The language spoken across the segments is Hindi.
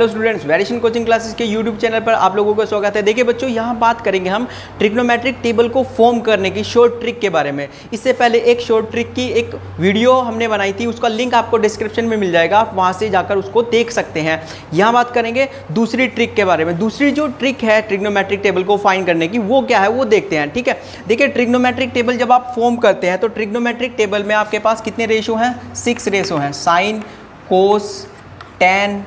Hello students, variation coaching classes के यूट्यूब चैनल पर आप लोगों का स्वागत है। देखिए बच्चों, यहाँ बात करेंगे हम ट्रिग्नोमेट्रिक टेबल को फॉर्म करने की शॉर्ट ट्रिक के बारे में। इससे पहले एक शॉर्ट ट्रिक की एक वीडियो हमने बनाई थी, उसका लिंक आपको डिस्क्रिप्शन में मिल जाएगा, आप वहाँ से जाकर उसको देख सकते हैं। यहाँ बात करेंगे दूसरी ट्रिक के बारे में। दूसरी जो ट्रिक है ट्रिग्नोमेट्रिक टेबल को फाइंड करने की, वो क्या है वो देखते हैं। ठीक है, देखिए ट्रिग्नोमेट्रिक टेबल जब आप फॉर्म करते हैं तो ट्रिग्नोमेट्रिक टेबल में आपके पास कितने रेशो हैं? 6 रेशो हैं। साइन, कोस, टैन,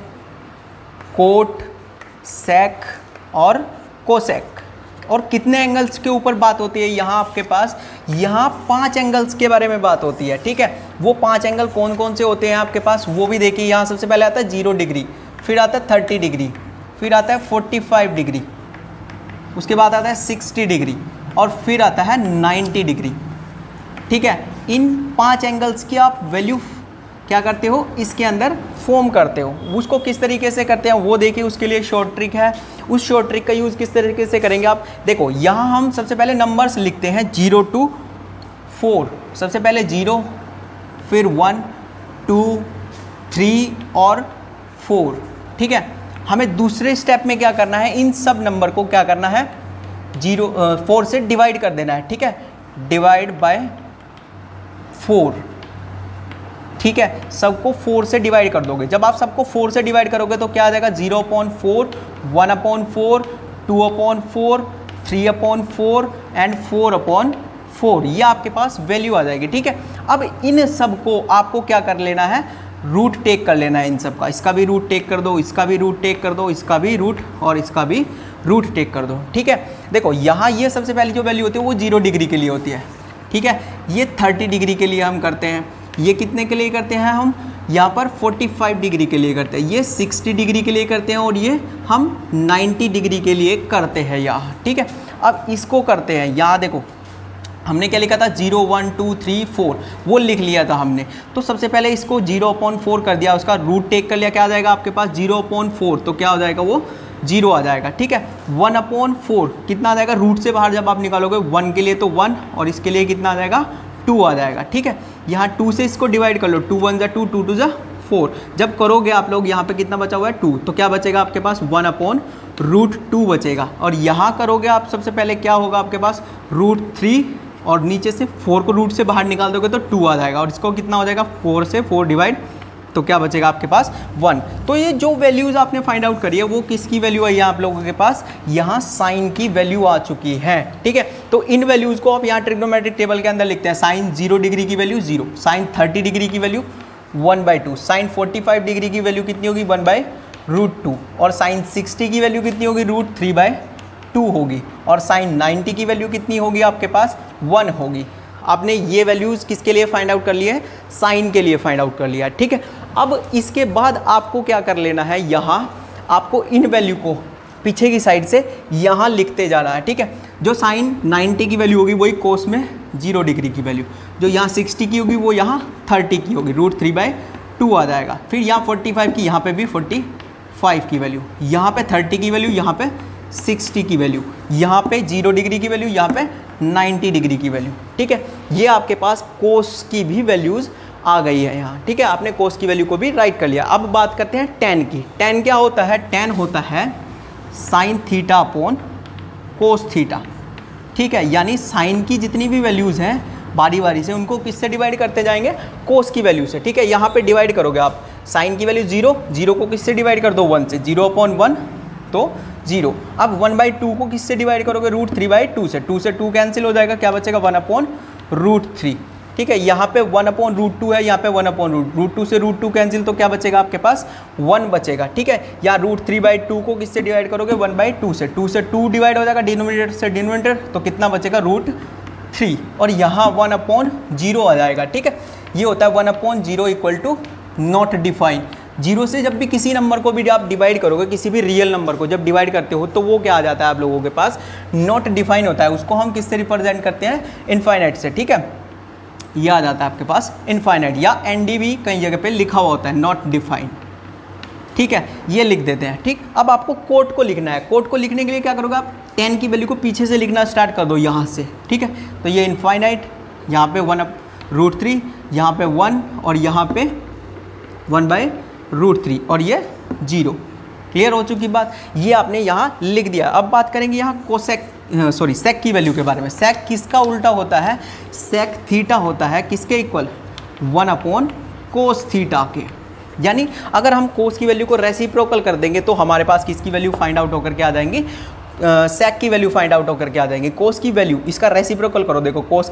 कोट, सेक और कोसेक। और कितने एंगल्स के ऊपर बात होती है? यहाँ आपके पास यहाँ 5 एंगल्स के बारे में बात होती है। ठीक है, वो 5 एंगल कौन कौन से होते हैं आपके पास वो भी देखिए। यहाँ सबसे पहले आता है 0 डिग्री, फिर आता है 30 डिग्री, फिर आता है 45 डिग्री, उसके बाद आता है 60 डिग्री और फिर आता है 90 डिग्री। ठीक है, इन 5 एंगल्स की आप वैल्यू क्या करते हो? इसके अंदर फॉर्म करते हो। उसको किस तरीके से करते हैं वो देखिए, उसके लिए शॉर्ट ट्रिक है। उस शॉर्ट ट्रिक का यूज़ किस तरीके से करेंगे आप देखो। यहाँ हम सबसे पहले नंबर्स लिखते हैं 0 to 4। सबसे पहले 0, फिर 1, 2, 3 और 4। ठीक है, हमें दूसरे स्टेप में क्या करना है? इन सब नंबर को क्या करना है? 4 से डिवाइड कर देना है। ठीक है, डिवाइड बाय 4। ठीक है, सबको 4 से डिवाइड कर दोगे। जब आप सबको 4 से डिवाइड करोगे तो क्या आ जाएगा? 0/4, 1/4, 2/4, 3/4 एंड 4/4। ये आपके पास वैल्यू आ जाएगी। ठीक है, अब इन सब को आपको क्या कर लेना है? रूट टेक कर लेना है इन सब का। इसका भी रूट टेक कर दो, इसका भी रूट टेक कर दो, इसका भी रूट और इसका भी रूट टेक कर दो। ठीक है, देखो यहाँ ये सबसे पहली जो वैल्यू होती है वो 0 डिग्री के लिए होती है। ठीक है, ये 30 डिग्री के लिए हम करते हैं। ये कितने के लिए करते हैं? हम यहाँ पर 45 डिग्री के लिए करते हैं। ये 60 डिग्री के लिए करते हैं और ये हम 90 डिग्री के लिए करते हैं यहाँ। ठीक है, अब इसको करते हैं। यहाँ देखो हमने क्या लिखा था? 0, 1, 2, 3, 4 वो लिख लिया था हमने। तो सबसे पहले इसको 0/4 कर दिया, उसका रूट टेक कर लिया। क्या आ जाएगा आपके पास? 0/4। तो क्या हो जाएगा? वो 0 आ जाएगा। ठीक है, 1/4 कितना आ जाएगा? रूट से बाहर जब आप निकालोगे 1 के लिए तो 1 और इसके लिए कितना आ जाएगा? 2 आ जाएगा। ठीक है, यहाँ 2 से इसको डिवाइड कर लो। 2 1 जा 2, 2 2 जा 4। जब करोगे आप लोग यहाँ पे कितना बचा हुआ है? 2। तो क्या बचेगा आपके पास? 1/√2 बचेगा। और यहाँ करोगे आप सबसे पहले क्या होगा आपके पास? √3 और नीचे से 4 को रूट से बाहर निकाल दोगे तो 2 आ जाएगा। और इसको कितना हो जाएगा? 4 से 4 डिवाइड, तो क्या बचेगा आपके पास? 1। तो ये जो वैल्यूज़ आपने फाइंड आउट करी है वो किसकी वैल्यू है? यहाँ आप लोगों के पास यहाँ साइन की वैल्यू आ चुकी है। ठीक है, तो इन वैल्यूज़ को आप यहाँ ट्रिग्नोमेट्रिक टेबल के अंदर लिखते हैं। साइन 0 डिग्री की वैल्यू 0, साइन 30 डिग्री की वैल्यू 1/2, साइन 45 डिग्री की वैल्यू कितनी होगी? 1/√2 और साइन 60 की वैल्यू कितनी होगी? √3/2 होगी। और साइन 90 की वैल्यू कितनी होगी आपके पास? 1 होगी। आपने ये वैल्यूज़ किसके लिए फाइंड आउट कर लिए है? साइन के लिए फाइंड आउट कर लिया है। ठीक है, अब इसके बाद आपको क्या कर लेना है? यहाँ आपको इन वैल्यू को पीछे की साइड से यहाँ लिखते जाना है। ठीक है, जो साइन 90 की वैल्यू होगी वही कोस में 0 डिग्री की वैल्यू, जो यहाँ 60 की होगी वो यहाँ 30 की होगी, √3/2 आ जाएगा। फिर यहाँ 45 की, यहाँ पे भी 45 की वैल्यू, यहाँ पे 30 की वैल्यू, यहाँ पे 60 की वैल्यू, यहाँ पे 0 डिग्री की वैल्यू, यहाँ पे 90 डिग्री की वैल्यू। ठीक है, ये आपके पास कोस की भी वैल्यूज़ आ गई है यहाँ। ठीक है, आपने कोस की वैल्यू को भी राइट कर लिया। अब बात करते हैं टैन की। टैन क्या होता है? टैन होता है sine theta upon cos theta. ठीक है, यानी साइन की जितनी भी वैल्यूज़ हैं बारी बारी से उनको किससे डिवाइड करते जाएंगे? कोस की वैल्यू से। ठीक है, यहाँ पे डिवाइड करोगे आप। साइन की वैल्यू 0, 0 को किससे डिवाइड कर दो? 1 से। 0/1 तो 0। अब 1/2 को किससे डिवाइड करोगे? √3/2 से। 2 से 2 कैंसिल हो जाएगा, क्या बचेगा? 1/√3। ठीक है, यहाँ पे 1/√2 है, यहाँ पे 1/√2 से √2 कैंसिल, तो क्या बचेगा आपके पास? 1 बचेगा। ठीक है, या √3/2 को किससे डिवाइड करोगे? 1/2 से। 2 से 2 डिवाइड हो जाएगा डिनोमिनेटर से डिनोमिनेटर, तो कितना बचेगा? √3। और यहाँ 1/0 आ जाएगा। ठीक है, ये होता है 1/0 इक्वल टू नॉट डिफाइन। 0 से जब भी किसी नंबर को भी आप डिवाइड करोगे, किसी भी रियल नंबर को जब डिवाइड करते हो तो वो क्या आ जाता है आप लोगों के पास? नॉट डिफाइन होता है। उसको हम किससे रिप्रेजेंट करते हैं? इनफाइनाइट से। ठीक है, ये आ जाता है आपके पास इनफाइनाइट, या NDV कई जगह पे लिखा हुआ होता है, नॉट डिफाइंड। ठीक है, ये लिख देते हैं। ठीक, अब आपको कोट को लिखना है। कोट को लिखने के लिए क्या करोगे आप? 10 की वैल्यू को पीछे से लिखना स्टार्ट कर दो यहाँ से। ठीक है, तो ये इनफाइनाइट, यहाँ पे 1/√3, यहाँ पे 1 और यहाँ पे 1/√3 और ये 0। क्लियर हो चुकी बात, ये आपने यहाँ लिख दिया। अब बात करेंगे यहाँ कोसेक सेक की वैल्यू के बारे में। सेक किसका उल्टा होता है? सेक थीटा होता है किसके इक्वल? 1 कोस थीटा के। यानी अगर हम कोस की वैल्यू को रेसिप्रोकल कर देंगे तो हमारे पास किसकी वैल्यू फाइंड आउट होकर के आ जाएंगी? सेक की वैल्यू फाइंड आउट होकर के आ जाएंगे। कोस की वैल्यू इसका रेसिप्रोकल करो, देखो कोस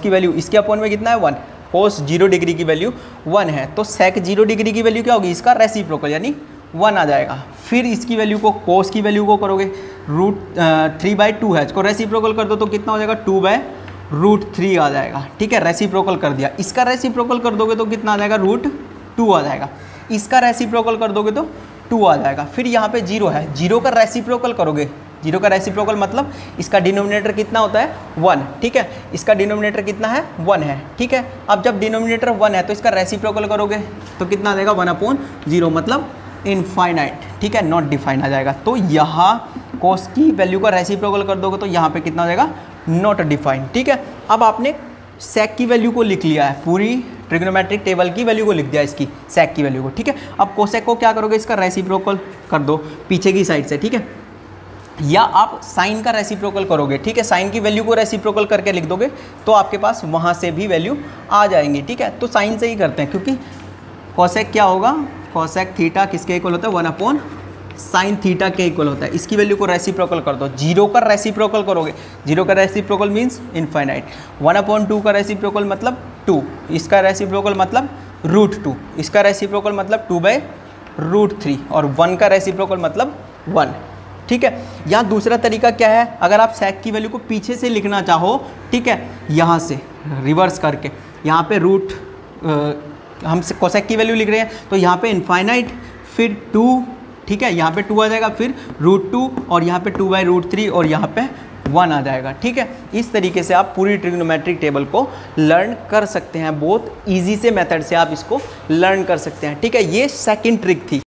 की वैल्यू इसके अपोन में कितना है? 1। कोस 0 डिग्री की वैल्यू 1 है, तो सेक 0 डिग्री की वैल्यू क्या होगी? इसका रेसिप्रोकल यानी 1 आ जाएगा। फिर इसकी वैल्यू को, कोस की वैल्यू को करोगे √3/2 है, इसको रेसिप्रोकल कर दो तो कितना हो जाएगा? 2/√3 आ जाएगा। ठीक है, रेसिप्रोकल कर दिया। इसका रेसिप्रोकल कर दोगे तो कितना आ जाएगा? √2 आ जाएगा। इसका रेसिप्रोकल कर दोगे तो 2 आ जाएगा। फिर यहाँ पे 0 है, 0 का रेसिप्रोकल करोगे, 0 का रेसिप्रोकल मतलब इसका डिनोमिनेटर कितना होता है? 1। ठीक है, इसका डिनोमिनेटर कितना है? 1 है। ठीक है, अब जब डिनोमिनेटर 1 है तो इसका रेसिप्रोकल करोगे तो कितना आ जाएगा? 1/0 मतलब इनफाइनाइट। ठीक है, नॉट डिफाइन आ जाएगा। तो यहाँ कोस की वैल्यू का रेसिप्रोकल कर दोगे तो यहाँ पे कितना हो जाएगा? Not define. ठीक है, अब आपने सेक की वैल्यू को लिख लिया है, पूरी ट्रिग्नोमेट्रिक टेबल की वैल्यू को लिख दिया इसकी, सेक की वैल्यू को। ठीक है, अब कोसेक को क्या करोगे? इसका रेसिप्रोकल कर दो पीछे की साइड से। ठीक है, या आप साइन का रेसिप्रोकल करोगे। ठीक है, साइन की वैल्यू को रेसिप्रोकल करके लिख दोगे तो आपके पास वहाँ से भी वैल्यू आ जाएंगी। ठीक है, तो साइन से ही करते हैं क्योंकि कोसेक क्या होगा? कोसेक थीटा किसके इक्वल होता है? 1 साइन थीटा के इक्वल होता है। इसकी वैल्यू को रेसिप्रोकल कर दो, 0 का रेसिप्रोकल करोगे, 0 का रेसिप्रोकल मीन्स इनफाइनाइट। 1/2 का रेसिप्रोकल मतलब 2, इसका रेसिप्रोकल मतलब √2, इसका रेसिप्रोकल मतलब 2/√3 और 1 का रेसिप्रोकल मतलब 1। ठीक है, यहाँ दूसरा तरीका क्या है? अगर आप सेक की वैल्यू को पीछे से लिखना चाहो, ठीक है, यहाँ से रिवर्स करके, यहाँ पे हम कोसेक की वैल्यू लिख रहे हैं तो यहाँ पे इनफाइनाइट, फिर 2, ठीक है, यहाँ पे 2 आ जाएगा, फिर √2 और यहाँ पे 2/√3 और यहाँ पे 1 आ जाएगा। ठीक है, इस तरीके से आप पूरी ट्रिग्नोमेट्रिक टेबल को लर्न कर सकते हैं। बहुत ईजी से मेथड से आप इसको लर्न कर सकते हैं। ठीक है, ये सेकंड ट्रिक थी।